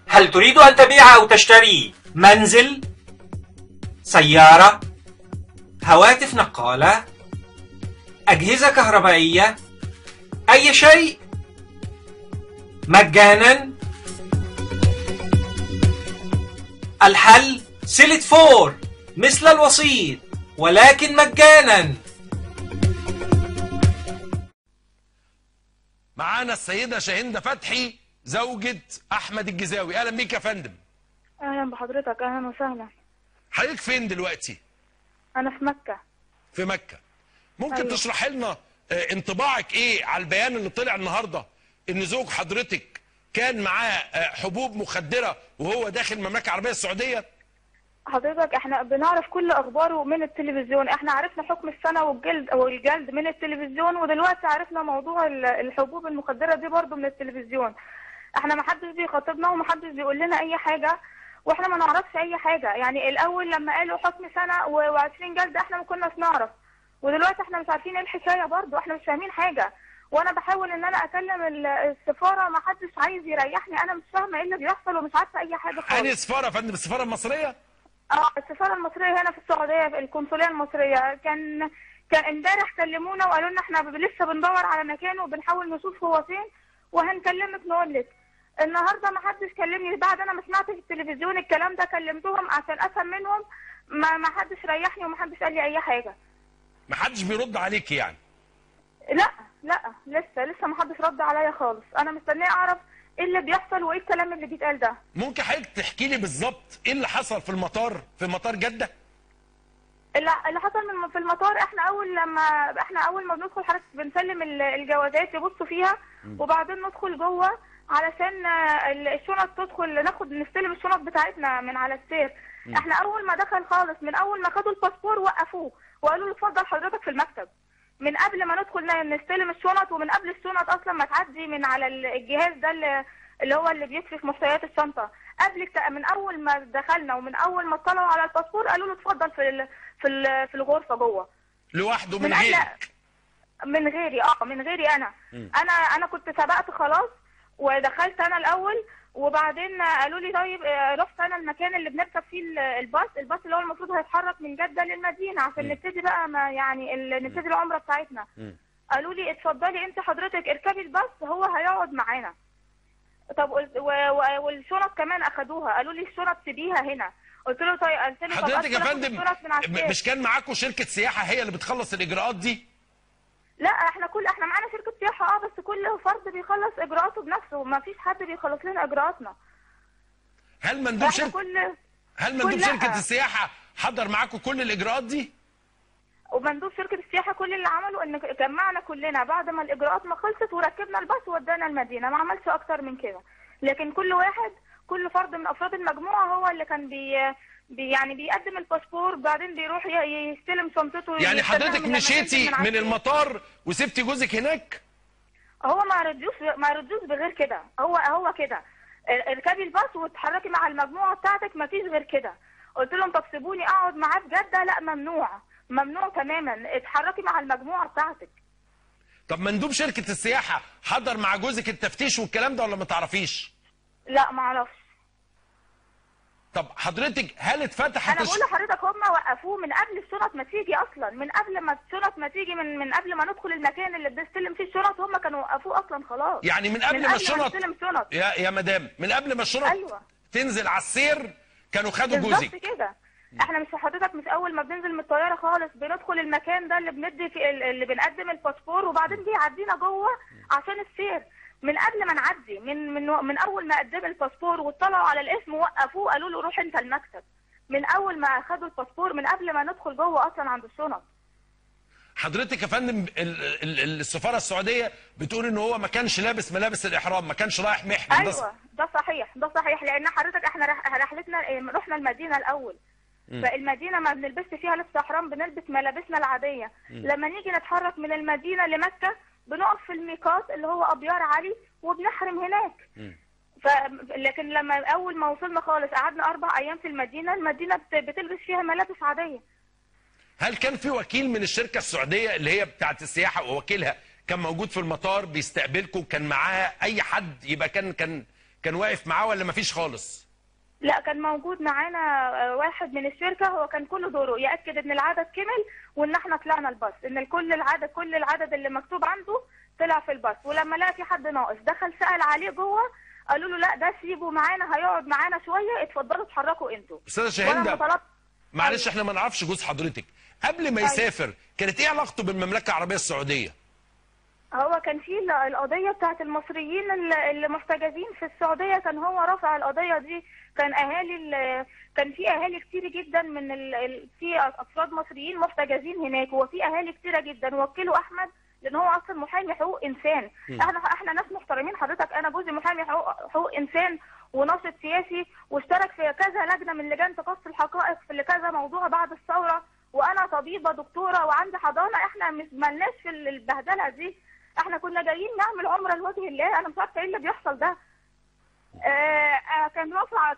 هل تريد أن تبيع أو تشتري منزل، سيارة، هواتف نقالة، أجهزة كهربائية، أي شيء مجانا؟ الحل سيلت فور مثل الوسيط ولكن مجانا. معانا السيدة شاهندة فتحي زوجة أحمد الجزاوي. أهلا بيك يا فندم. اهلا بحضرتك، اهلا وسهلا. حضرتك فين دلوقتي؟ انا في مكة. في مكة. ممكن أيوة. تشرح لنا انطباعك ايه على البيان اللي طلع النهارده ان زوج حضرتك كان معاه حبوب مخدرة وهو داخل المملكة العربية السعودية؟ حضرتك احنا بنعرف كل اخباره من التلفزيون، احنا عرفنا حكم السنة والجلد من التلفزيون، ودلوقتي عرفنا موضوع الحبوب المخدرة دي برضو من التلفزيون. احنا ما حدش بيخاطبنا وما حدش بيقول لنا اي حاجة، واحنا ما نعرفش اي حاجة. يعني الاول لما قالوا حكم سنة و20 جلد احنا ما كناش نعرف، ودلوقتي احنا مش عارفين ايه الحكاية برضو، احنا مش فاهمين حاجة. وانا بحاول ان انا اكلم السفارة، ما حدش عايز يريحني، انا مش فاهمة ايه اللي بيحصل ومش عارفة اي حاجة خالص. أنهي سفارة يا فندم؟ السفارة المصرية؟ السفارة المصرية هنا في السعودية، في القنصلية المصرية. كان امبارح كلمونا وقالوا لنا احنا لسه بندور على مكانه وبنحاول نشوف هو فين وهنكلمك نقول لك. النهارده ما حدش كلمني بعد انا ما سمعت في التلفزيون الكلام ده، كلمتهم عشان افهم منهم، ما حدش ريحني وما حدش قال لي اي حاجة. ما حدش بيرد عليك يعني؟ لا لسه ما حدش رد عليا خالص. انا مستنيه اعرف ايه اللي بيحصل وايه الكلام اللي بيتقال ده. ممكن حضرتك تحكي لي بالظبط ايه اللي حصل في مطار جدة؟ اللي حصل في المطار، احنا اول ما بندخل حضرتك بنسلم الجوازات يبصوا فيها، وبعدين ندخل جوه علشان الشنط تدخل، نستلم الشنط بتاعتنا من على السير. احنا اول ما دخل خالص، من اول ما خدوا الباسبور وقفوه وقالوا له اتفضل حضرتك في المكتب، من قبل ما ندخل نستلم الشنط، ومن قبل الشنط اصلا ما تعدي من على الجهاز ده اللي هو اللي بيكشف محتويات الشنطه. من اول ما دخلنا ومن اول ما اطلعوا على الباسبور قالوا له اتفضل في الغرفه جوه لوحده من غيرك؟ من غيري انا. انا كنت سبقت خلاص ودخلت انا الاول، وبعدين قالوا لي طيب رحت انا المكان اللي بنركب فيه الباص اللي هو المفروض هيتحرك من جدة للمدينة عشان نبتدي بقى نبتدي العمرة بتاعتنا. قالوا لي اتفضلي انت حضرتك اركبي الباص هو هيقعد معانا. طب والشنط كمان اخدوها، قالوا لي الشنط سيبيها هنا. قلت له طيب، قلت له حضرتك يا فندم مش كان معاكم شركة سياحة هي اللي بتخلص الاجراءات دي؟ لا احنا معانا شركة سياحة بس كل فرد بيخلص اجراءاته بنفسه، ما فيش حد بيخلص لنا اجراءاتنا. هل مندوب شركة السياحة حضر معاكم كل الاجراءات دي؟ ومندوب شركة السياحة كل اللي عمله ان جمعنا كلنا بعد ما الاجراءات ما خلصت وركبنا الباص وودانا المدينة، ما عملش اكتر من كده. لكن كل فرد من افراد المجموعة هو اللي كان يعني بيقدم الباسبور، بعدين بيروح يستلم شنطته. يعني حضرتك مشيتي من المطار وسبتي جوزك هناك؟ هو ما ردوش بغير كده، هو كده اركبي الباص واتحركي مع المجموعه بتاعتك، ما فيش غير كده. قلت لهم طب سيبوني اقعد معاه في جده، لا ممنوع تماما، اتحركي مع المجموعه بتاعتك. طب مندوب شركه السياحه حضر مع جوزك التفتيش والكلام ده ولا ما تعرفيش؟ لا ما اعرفش. طب حضرتك هل اتفتحت انا بقول لحضرتك هم وقفوه من قبل الشنط ما تيجي اصلا، من قبل ما الشنط ما تيجي، من قبل ما ندخل المكان اللي بنستلم فيه الشنط هم كانوا وقفوه اصلا خلاص. يعني من قبل ما الشنط يا مدام، من قبل ما الشنط أيوة. تنزل على السير كانوا خدوا جوزك؟ بالظبط كده. احنا مش اول ما بننزل من الطياره خالص بندخل المكان ده اللي بندي فيه اللي بنقدم الباسبور، وبعدين بيعدينا جوه عشان السير. من قبل ما نعدي من اول ما قدم الباسبور واطلعوا على الاسم ووقفوه قالوا له روح انت المكتب. من اول ما اخدوا الباسبور، من قبل ما ندخل جوه اصلا عند الشنط. حضرتك يا فندم السفاره السعوديه بتقول ان هو ما كانش لابس ملابس الاحرام، ما كانش رايح محرم. ايوه ده صحيح لان حضرتك احنا رحلتنا رحنا المدينه الاول. فالمدينه ما بنلبسش فيها لبس احرام، بنلبس ملابسنا العاديه. لما نيجي نتحرك من المدينه لمكه بنقف في الميقات اللي هو ابيار علي وبنحرم هناك. لكن لما اول ما وصلنا خالص قعدنا 4 ايام في المدينه بتلبس فيها ملابس عاديه. هل كان في وكيل من الشركه السعوديه اللي هي بتاعت السياحه ووكيلها كان موجود في المطار بيستقبلكم، كان معاه اي حد يبقى كان واقف معاه ولا مفيش خالص؟ لا، كان موجود معانا واحد من الشركه، هو كان كل دوره ياكد ان العدد كمل وان احنا طلعنا الباص، ان كل العدد اللي مكتوب عنده طلع في الباص. ولما لقى في حد ناقص دخل سأل عليه جوه، قالوا له لا ده سيبه معانا هيقعد معانا شويه، اتفضلوا اتحركوا انتوا. استاذه شاهين، معلش احنا ما نعرفش جوز حضرتك قبل ما يسافر كانت ايه علاقته بالمملكه العربيه السعوديه؟ هو كان في القضيه بتاعت المصريين اللي محتجزين في السعوديه، كان هو رافع القضيه دي. كان في اهالي كتير جدا في افراد مصريين محتجزين هناك، وفي اهالي كتيره جدا وكلوا احمد لان هو اصلا محامي حقوق انسان. احنا ناس محترمين حضرتك، انا جوزي محامي حقوق انسان وناشط سياسي، واشترك في كذا لجنه من لجان تقصي الحقائق في كذا موضوع بعد الثوره، وانا طبيبه دكتوره وعندي حضانه. احنا مش مالناش في البهدله دي، احنا كنا جايين نعمل عمره لوجه الله. انا مش عارفه ايه اللي بيحصل ده.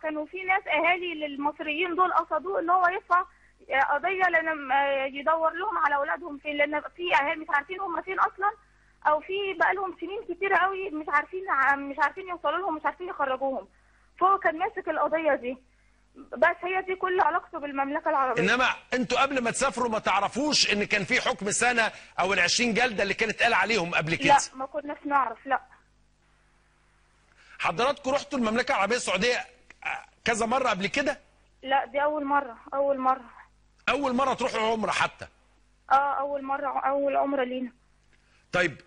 كانوا في ناس اهالي للمصريين دول قصدوه ان هو يدفع قضيه لان يدور لهم على اولادهم فين، لان في اهالي مش عارفين هم فين اصلا، او في بقى لهم سنين كتيره قوي مش عارفين يوصلوا لهم، مش عارفين يخرجوهم. فهو كان ماسك القضيه دي، بس هي دي كل علاقته بالمملكه العربيه. انما انتوا قبل ما تسافروا ما تعرفوش ان كان في حكم سنه او ال20 جلده اللي كانت قال عليهم قبل كده؟ لا، ما كناش نعرف. لا. حضراتكم رحتوا المملكه العربيه السعوديه كذا مره قبل كده؟ لا، دي اول مره. اول مره تروحوا عمره حتى؟ اول مره، اول عمره لينا. طيب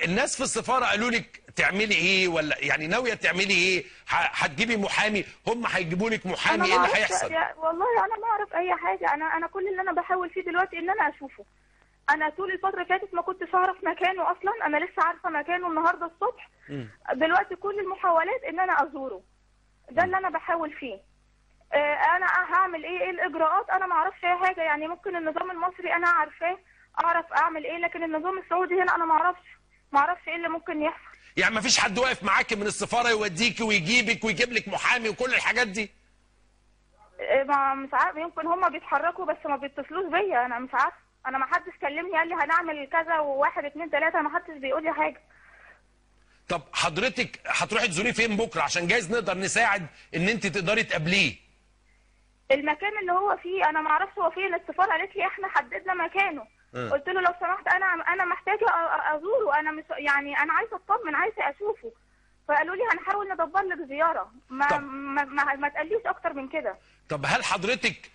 الناس في السفاره قالوا لك تعملي ايه، ولا يعني ناويه تعملي ايه؟ هتجيبي محامي؟ هم هيجيبوا لك محامي؟ ايه اللي هيحصل؟ والله انا ما اعرف اي حاجه. انا كل اللي انا بحاول فيه دلوقتي ان انا اشوفه. انا طول الفتره اللي فاتت ما كنتش اعرف مكانه اصلا، انا لسه عارفه مكانه النهارده الصبح. دلوقتي كل المحاولات ان انا ازوره، ده اللي انا بحاول فيه. انا هعمل ايه الاجراءات؟ انا ما اعرفش اي حاجه. يعني ممكن النظام المصري انا عارفاه، اعرف اعمل ايه، لكن النظام السعودي هنا انا ما اعرفش ايه اللي ممكن يحصل. يعني ما فيش حد واقف معاكي من السفاره يوديكي ويجيبك ويجيب لك محامي وكل الحاجات دي؟ مش عارف، يمكن هم بيتحركوا بس ما بيتصلوش بيا. انا مش عارفه، انا ما حدش كلمني قال لي هنعمل كذا وواحد اتنين تلاته، ما حدش بيقول لي حاجه. طب حضرتك هتروحي تزوريه فين بكره عشان جايز نقدر نساعد ان انت تقدري تقابليه؟ المكان اللي هو فيه انا ما اعرفش هو فين. السفاره قالت لي احنا حددنا مكانه. قلت له لو سمحت انا محتاجه ازوره، انا مش يعني انا عايزه اطمن، عايزه اشوفه. فقالوا لي هنحاول ندبر لك زياره، ما تقليش اكتر من كده. طب هل حضرتك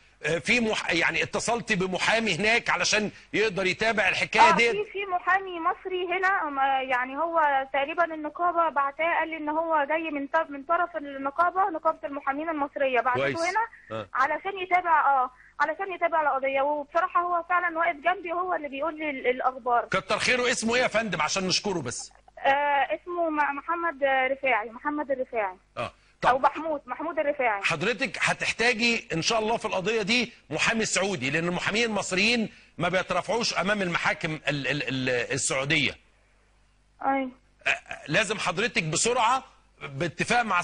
يعني اتصلتي بمحامي هناك علشان يقدر يتابع الحكايه دي؟ في محامي مصري هنا، يعني هو تقريبا النقابه بعتاه، قال لي ان هو جاي من طرف نقابه المحامين المصريه، بعته هنا علشان يتابع القضيه. وبصراحه هو فعلا واقف جنبي، هو اللي بيقول لي الاخبار. كتر خيره. اسمه ايه يا فندم عشان نشكره بس؟ اسمه محمد الرفاعي. او محمود الرفاعي. حضرتك هتحتاجي ان شاء الله في القضيه دي محامي سعودي، لان المحامين المصريين ما بيترفعوش امام المحاكم السعوديه. ايوه. لازم حضرتك بسرعه باتفاق مع